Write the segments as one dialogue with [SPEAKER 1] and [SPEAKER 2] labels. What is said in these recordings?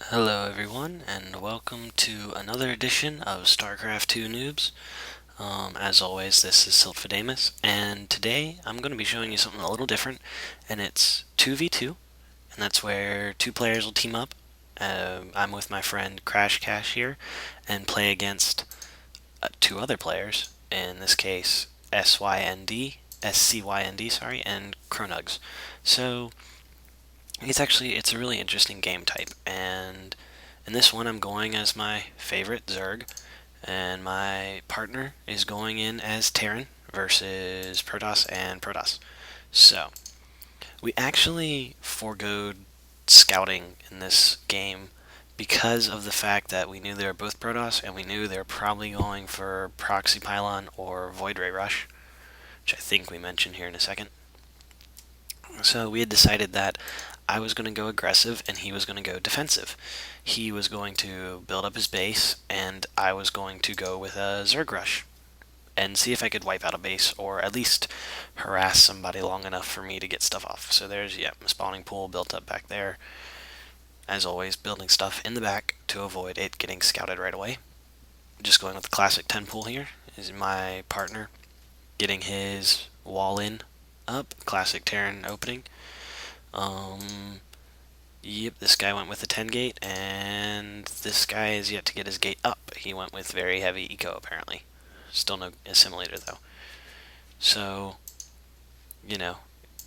[SPEAKER 1] Hello everyone, and welcome to another edition of Starcraft 2 Noobs. As always, this is Sylphidamus, and today I'm going to be showing you something a little different, and it's 2v2, and that's where two players will team up. I'm with my friend Crash Cash here, and play against two other players, in this case SCYND, sorry, and Cronugs. So, it's a really interesting game type, and in this one I'm going as my favorite Zerg, and my partner is going in as Terran versus Protoss and Protoss. So we actually foregoed scouting in this game because of the fact that we knew they were both Protoss, and we knew they were probably going for Proxy Pylon or Void Ray Rush, which I think we mentioned here in a second. So we had decided that I was going to go aggressive and he was going to go defensive. He was going to build up his base, and I was going to go with a Zerg Rush and see if I could wipe out a base or at least harass somebody long enough for me to get stuff off. So there's, yeah, a spawning pool built up back there. As always, building stuff in the back to avoid it getting scouted right away. Just going with the classic 10 pool here is my partner getting his wall in up, classic Terran opening. Yep, this guy went with the 10 gate, and this guy is yet to get his gate up. He went with very heavy eco, apparently. Still no assimilator, though. So, you know,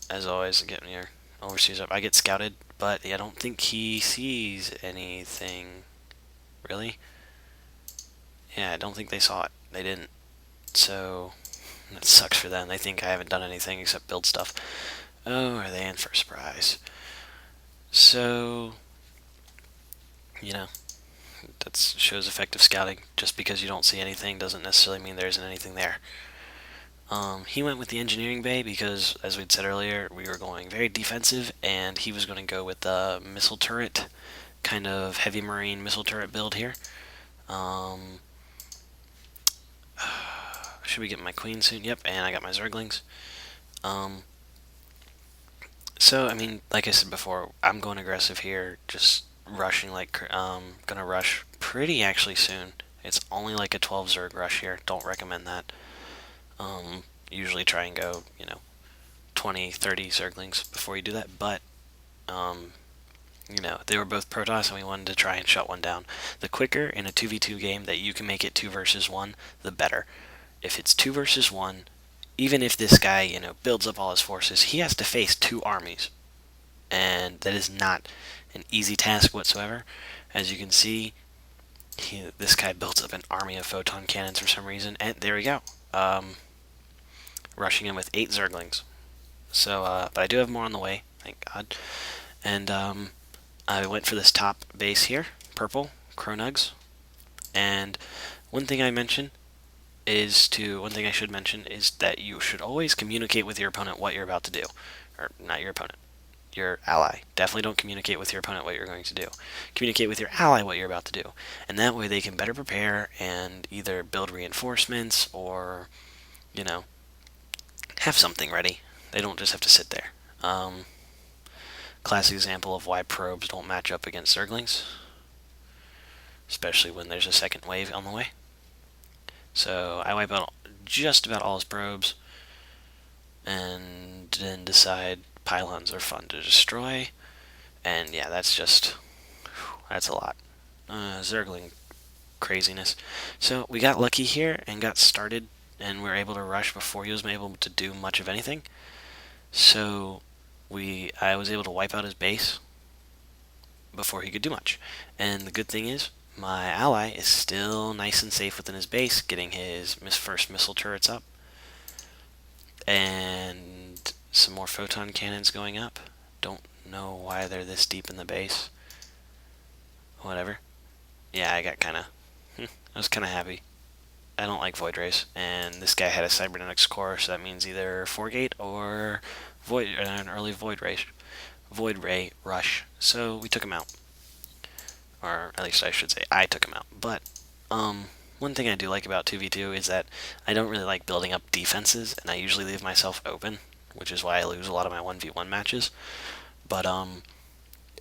[SPEAKER 1] as always, getting your overseas up. I get scouted, but I don't think he sees anything. Really? Yeah, I don't think they saw it. They didn't. So, that sucks for them. They think I haven't done anything except build stuff. Oh, are they in for a surprise? So, you know, that shows effective scouting. Just because you don't see anything doesn't necessarily mean there isn't anything there. He went with the engineering bay because, as we'd said earlier, we were going very defensive, and he was going to go with the missile turret, kind of heavy marine missile turret build here. Um, should we get my queen soon? Yep, and I got my zerglings. Um, so, I mean, like I said before, I'm going aggressive here, just rushing gonna rush pretty actually soon. It's only like a 12 Zerg rush here. Don't recommend that. Usually try and go, 20, 30 Zerglings before you do that, but, um, they were both Protoss and we wanted to try and shut one down. The quicker in a 2v2 game that you can make it 2 versus 1, the better. If it's 2 versus 1, even if this guy, builds up all his forces, he has to face 2 armies. And that is not an easy task whatsoever. As you can see, this guy builds up an army of photon cannons for some reason, and there we go. Rushing in with 8 Zerglings. So, but I do have more on the way, thank God. And I went for this top base here, purple, Cronugs. And one thing I should mention is that you should always communicate with your opponent what you're about to do. Or, not your opponent, your ally. Definitely don't communicate with your opponent what you're going to do. Communicate with your ally what you're about to do. And that way they can better prepare and either build reinforcements or, have something ready. They don't just have to sit there. Classic example of why probes don't match up against Zerglings, especially when there's a second wave on the way. So I wipe out just about all his probes, and then decide pylons are fun to destroy. And yeah, that's a lot. Zergling craziness. So we got lucky here and got started, and we were able to rush before he was able to do much of anything. So I was able to wipe out his base before he could do much. And the good thing is, my ally is still nice and safe within his base, getting his first missile turrets up. And some more photon cannons going up. Don't know why they're this deep in the base. Whatever. Yeah, I was kind of happy. I don't like void rays, and this guy had a cybernetics core, so that means either 4-gate or an early void ray rush. So we took him out, or at least I should say I took him out. But one thing I do like about 2v2 is that I don't really like building up defenses, and I usually leave myself open, which is why I lose a lot of my 1v1 matches. But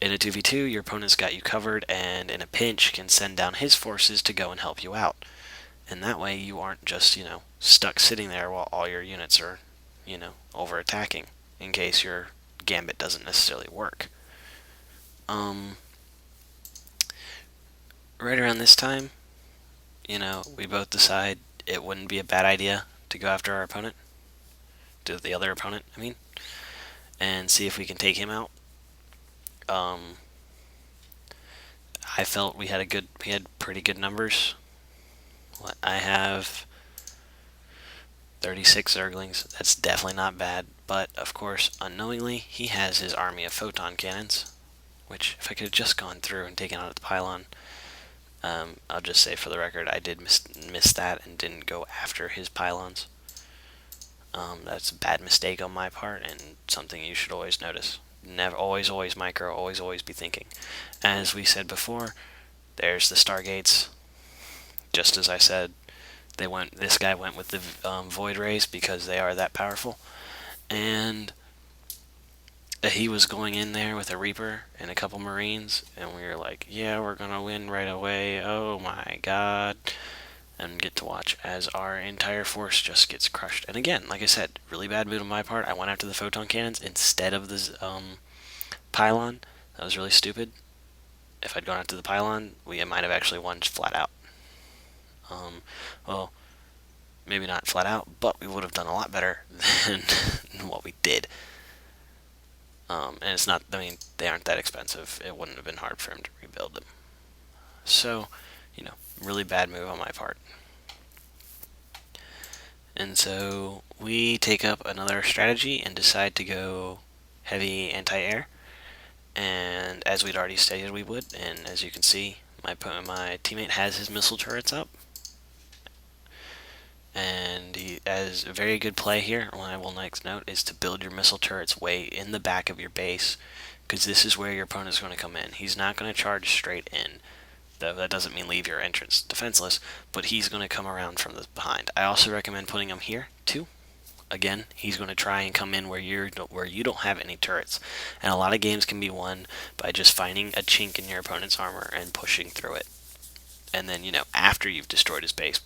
[SPEAKER 1] In a 2v2, your opponent's got you covered, and in a pinch can send down his forces to go and help you out. And that way you aren't just, stuck sitting there while all your units are, over attacking in case your gambit doesn't necessarily work. Right around this time, we both decide it wouldn't be a bad idea to go after our opponent, to the other opponent, I mean, and see if we can take him out. I felt we had pretty good numbers. I have 36 Zerglings. That's definitely not bad, but of course, unknowingly, he has his army of photon cannons, which if I could have just gone through and taken out the pylon, I'll just say for the record, I did miss that and didn't go after his pylons. That's a bad mistake on my part and something you should always notice. Never, always micro, always be thinking. As we said before, there's the Stargates. Just as I said, this guy went with the Void Rays because they are that powerful, and he was going in there with a Reaper and a couple Marines, and we were like, yeah, we're gonna win right away. Oh my god. And get to watch as our entire force just gets crushed. And again, like I said, really bad move on my part. I went after the photon cannons instead of the pylon. That was really stupid. If I'd gone after the pylon, we might have actually won flat out. Well, maybe not flat out, but we would have done a lot better than what we did. And it's not, I mean, they aren't that expensive. It wouldn't have been hard for him to rebuild them. So, really bad move on my part. And so we take up another strategy and decide to go heavy anti-air. And as we'd already stated we would, and as you can see, my teammate has his missile turrets up. And he has a very good play here, what I will next note, is to build your missile turrets way in the back of your base, because this is where your opponent's going to come in. He's not going to charge straight in. Though that doesn't mean leave your entrance defenseless, but he's going to come around from the behind. I also recommend putting him here too. Again, he's going to try and come in where you don't have any turrets, and a lot of games can be won by just finding a chink in your opponent's armor and pushing through it. And then, after you've destroyed his base,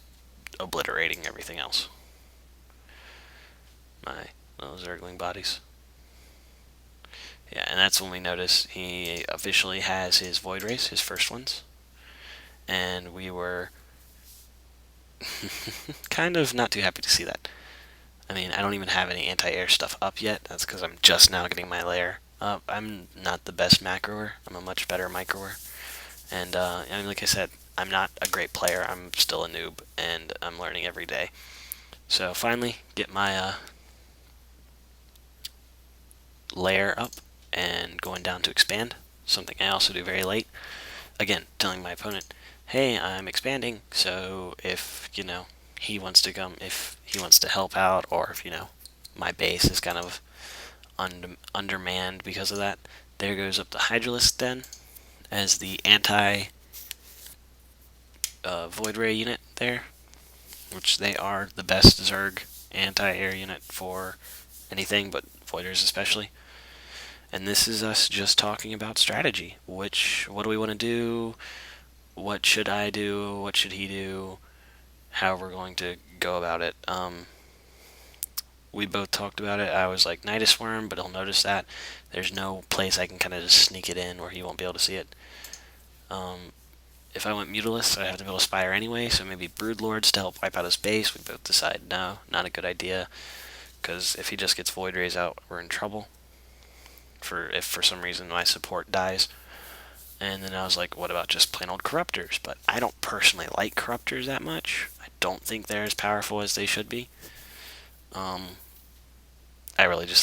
[SPEAKER 1] obliterating everything else. My little Zergling bodies. Yeah, and that's when we notice he officially has his Void Rays, his first ones. And we were kind of not too happy to see that. I mean, I don't even have any anti-air stuff up yet. That's because I'm just now getting my lair up. I'm not the best macroer. I'm a much better microer. And, like I said, I'm not a great player. I'm still a noob, and I'm learning every day. So finally, get my lair up and going down to expand. Something I also do very late. Again, telling my opponent, hey, I'm expanding, so if, he wants to come, if he wants to help out, or if, my base is kind of undermanned because of that, there goes up the Hydralisk Den as the anti-Void Ray unit there, which they are the best Zerg anti-air unit for anything, but Voiders especially. And this is us just talking about strategy. What do we want to do? What should I do? What should he do? How we're going to go about it. We both talked about it. I was like, Nidus Worm, but he'll notice that. There's no place I can kind of just sneak it in where he won't be able to see it. If I went Mutalist, I'd have to build a Spire anyway, so maybe Broodlords to help wipe out his base. We both decide, no, not a good idea, because if he just gets Void Rays out, we're in trouble. If for some reason my support dies. And then I was like, what about just plain old Corruptors? But I don't personally like Corruptors that much. I don't think they're as powerful as they should be. I really just